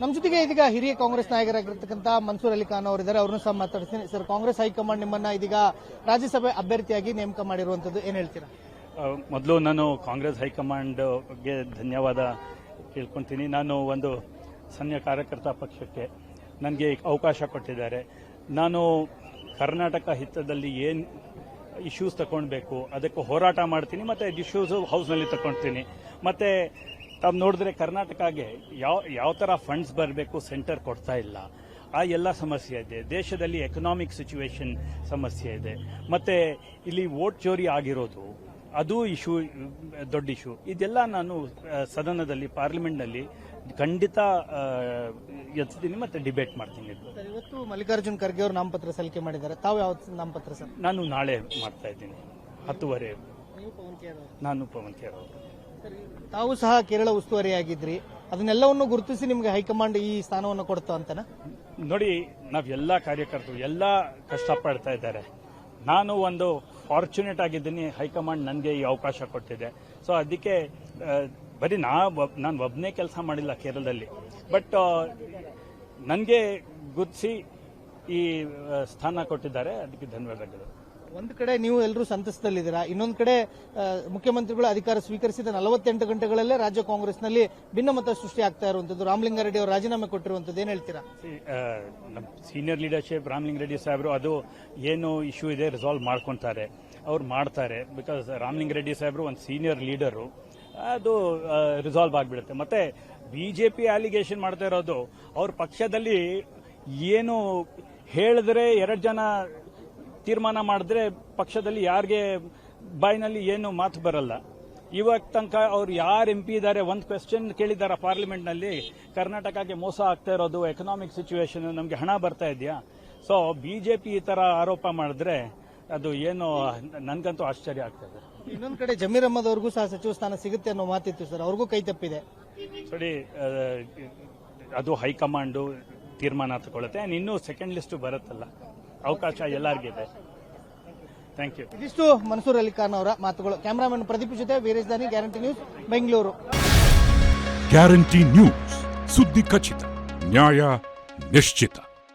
ನಮ್ಮ ಜೊತೆಗೆ ಇದೀಗ ಹಿರಿಯ ಕಾಂಗ್ರೆಸ್ ನಾಯಕರಾಗಿರ್ತಕ್ಕಂಥ ಮನ್ಸೂರ್ ಅಲಿ ಖಾನ್ ಅವರಿದ್ದಾರೆ. ಅವ್ರನ್ನೂ ಸಹ ಮಾತಾಡ್ತೀನಿ. ಸರ್, ಕಾಂಗ್ರೆಸ್ ಹೈಕಮಾಂಡ್ ನಿಮ್ಮನ್ನ ಇದೀಗ ರಾಜ್ಯಸಭೆ ಅಭ್ಯರ್ಥಿಯಾಗಿ ನೇಮಕ ಮಾಡಿರುವಂತದ್ದು, ಏನ್ ಹೇಳ್ತೀರಾ? ಮೊದಲು ನಾನು ಕಾಂಗ್ರೆಸ್ ಹೈಕಮಾಂಡ್ಗೆ ಧನ್ಯವಾದ ಕೇಳ್ಕೊತೀನಿ. ನಾನು ಒಂದು ಸಣ್ಣ ಕಾರ್ಯಕರ್ತ ಪಕ್ಷಕ್ಕೆ ನನಗೆ ಅವಕಾಶ ಕೊಟ್ಟಿದ್ದಾರೆ. ನಾನು ಕರ್ನಾಟಕ ಹಿತದಲ್ಲಿ ಏನು ಇಶ್ಯೂಸ್ ತಗೊಳ್ಬೇಕು ಅದಕ್ಕೆ ಹೋರಾಟ ಮಾಡ್ತೀನಿ, ಮತ್ತೆ ಇಶ್ಯೂಸ್ ಹೌಸ್ನಲ್ಲಿ ತಗೊಳ್ತೀನಿ. ಮತ್ತೆ ತಾವು ನೋಡಿದ್ರೆ ಕರ್ನಾಟಕಗೆ ಯಾವ ಥರ ಫಂಡ್ಸ್ ಬರಬೇಕು ಸೆಂಟರ್ ಕೊಡ್ತಾ ಇಲ್ಲ. ಆ ಎಲ್ಲ ಸಮಸ್ಯೆ ಇದೆ. ದೇಶದಲ್ಲಿ ಎಕನಾಮಿಕ್ ಸಿಚುವೇಶನ್ ಸಮಸ್ಯೆ ಇದೆ. ಮತ್ತೆ ಇಲ್ಲಿ ವೋಟ್ ಚೋರಿ ಆಗಿರೋದು ಅದು ಇಶ್ಯೂ, ದೊಡ್ಡ ಇಶ್ಯೂ. ಇದೆಲ್ಲ ನಾನು ಸದನದಲ್ಲಿ ಪಾರ್ಲಿಮೆಂಟ್ನಲ್ಲಿ ಖಂಡಿತ ಎತ್ತೀನಿ ಮತ್ತೆ ಡಿಬೇಟ್ ಮಾಡ್ತೀನಿ. ಇವತ್ತು ಮಲ್ಲಿಕಾರ್ಜುನ್ ಖರ್ಗೆ ಅವರು ನಾಮಪತ್ರ ಸಲ್ಲಿಕೆ ಮಾಡಿದ್ದಾರೆ. ತಾವು ಯಾವ ನಾಮಪತ್ರ ಸರ್? ನಾನು ನಾಳೆ ಮಾಡ್ತಾ ಇದ್ದೀನಿ 10:30. ನಾನು ಪವನ್ ಖೇರ್ ಅವರು. ತಾವು ಸಹ ಕೇರಳ ಉಸ್ತುವಾರಿಯಾಗಿದ್ರಿ. ಅದನ್ನೆಲ್ಲವನ್ನು ಗುರುತಿಸಿ ನಿಮಗೆ ಹೈಕಮಾಂಡ್ ಈ ಸ್ಥಾನವನ್ನು ಕೊಡ್ತಾ ಅಂತನಾ? ನೋಡಿ, ನಾವೆಲ್ಲ ಕಾರ್ಯಕರ್ತರು ಎಲ್ಲ ಕಷ್ಟಪಡ್ತಾ ಇದ್ದಾರೆ. ನಾನು ಒಂದು ಫಾರ್ಚುನೇಟ್ ಆಗಿದ್ದೀನಿ, ಹೈಕಮಾಂಡ್ ನನಗೆ ಈ ಅವಕಾಶ ಕೊಟ್ಟಿದೆ. ಸೊ ಅದಕ್ಕೆ ಬರೀ ನಾನು ಒಬ್ಬನೇ ಕೆಲಸ ಮಾಡಿಲ್ಲ ಕೇರಳದಲ್ಲಿ, ಬಟ್ ನನಗೆ ಗುರುತಿಸಿ ಈ ಸ್ಥಾನ ಕೊಟ್ಟಿದ್ದಾರೆ. ಅದಕ್ಕೆ ಧನ್ಯವಾದಗಳು. ಒಂದು ಕಡೆ ನೀವು ಎಲ್ಲರೂ ಸಂತಸದಲ್ಲಿದ್ದೀರಾ, ಇನ್ನೊಂದು ಕಡೆ ಮುಖ್ಯಮಂತ್ರಿಗಳು ಅಧಿಕಾರ ಸ್ವೀಕರಿಸಿದ 48 ಗಂಟೆಗಳಲ್ಲೇ ರಾಜ್ಯ ಕಾಂಗ್ರೆಸ್ನಲ್ಲಿ ಭಿನ್ನಮತ ಸೃಷ್ಟಿ ಆಗ್ತಾ ಇರುವಂತದ್ದು. ರಾಮಲಿಂಗಾರೆಡ್ಡಿ ಅವರು ರಾಜೀನಾಮೆ ಕೊಟ್ಟಿರುವಂತದ್ದು, ಏನ್ ಹೇಳ್ತೀರಾ? ನಮ್ಮ ಸೀನಿಯರ್ ಲೀಡರ್ಶಿಪ್ ರಾಮಲಿಂಗಾರೆಡ್ಡಿ ಸಾಹೇಬರು ಅದು ಏನು ಇಶ್ಯೂ ಇದೆ ರಿಸಾಲ್ವ್ ಮಾಡ್ಕೊತಾರೆ, ಅವ್ರು ಮಾಡ್ತಾರೆ. ಬಿಕಾಸ್ ರಾಮಲಿಂಗಾರೆಡ್ಡಿ ಸಾಹೇಬರು ಒಂದು ಸೀನಿಯರ್ ಲೀಡರು, ಅದು ರಿಸಾಲ್ವ್ ಆಗಿಬಿಡುತ್ತೆ. ಮತ್ತೆ ಬಿಜೆಪಿ ಅಲಿಗೇಷನ್ ಮಾಡ್ತಾ ಇರೋದು, ಅವ್ರ ಪಕ್ಷದಲ್ಲಿ ಏನು ಹೇಳಿದ್ರೆ 2 ಜನ ತೀರ್ಮಾನ ಮಾಡಿದ್ರೆ ಪಕ್ಷದಲ್ಲಿ ಯಾರಿಗೆ ಬಾಯಿನಲ್ಲಿ ಏನು ಮಾತು ಬರಲ್ಲ. ಇವಾಗ ತನಕ ಅವ್ರು ಯಾರು MP ಇದ್ದಾರೆ, ಒಂದು ಕ್ವೆಶ್ಚನ್ ಕೇಳಿದಾರ ಪಾರ್ಲಿಮೆಂಟ್ನಲ್ಲಿ, ಕರ್ನಾಟಕಕ್ಕೆ ಮೋಸ ಆಗ್ತಾ ಇರೋದು, ಎಕನಾಮಿಕ್ ಸಿಚುವೇಶನ್, ನಮಗೆ ಹಣ ಬರ್ತಾ ಇದೆಯಾ? ಸೊ ಬಿಜೆಪಿ ಈ ತರ ಆರೋಪ ಮಾಡಿದ್ರೆ ಅದು ಏನು ನನ್ಗಂತೂ ಆಶ್ಚರ್ಯ ಆಗ್ತಾ ಇದೆ. ಇನ್ನೊಂದು ಕಡೆ ಜಮೀರ್ ಅಹ್ಮದ್ ಅವ್ರಿಗೂ ಸಹ ಸಚಿವ ಸ್ಥಾನ ಸಿಗುತ್ತೆ ಅನ್ನೋ ಮಾತಿತ್ತು ಸರ್, ಅವ್ರಿಗೂ ಕೈ ತಪ್ಪಿದೆ. ನೋಡಿ, ಅದು ಹೈಕಮಾಂಡು ತೀರ್ಮಾನ ತಗೊಳುತ್ತೆ. ಇನ್ನೂ ಸೆಕೆಂಡ್ ಲಿಸ್ಟ್ ಬರುತ್ತಲ್ಲ, ಅವಕಾಶ ಎಲ್ಲರಿಗಿದೆ. Thank you. ಇದಿಷ್ಟು ಮನ್ಸೂರ್ ಅಲಿ ಖಾನ್ ಅವರ ಮಾತುಗಳು. ಕ್ಯಾಮರಾಮನ್ ಪ್ರದೀಪ್ ಜೊತೆ ವೀರೇಶ್ ದಾನಿ, guarantee news, Bengaluru. Guarantee news, ಸುದ್ದಿ ಖಚಿತ, ನ್ಯಾಯ ನಿಶ್ಚಿತ.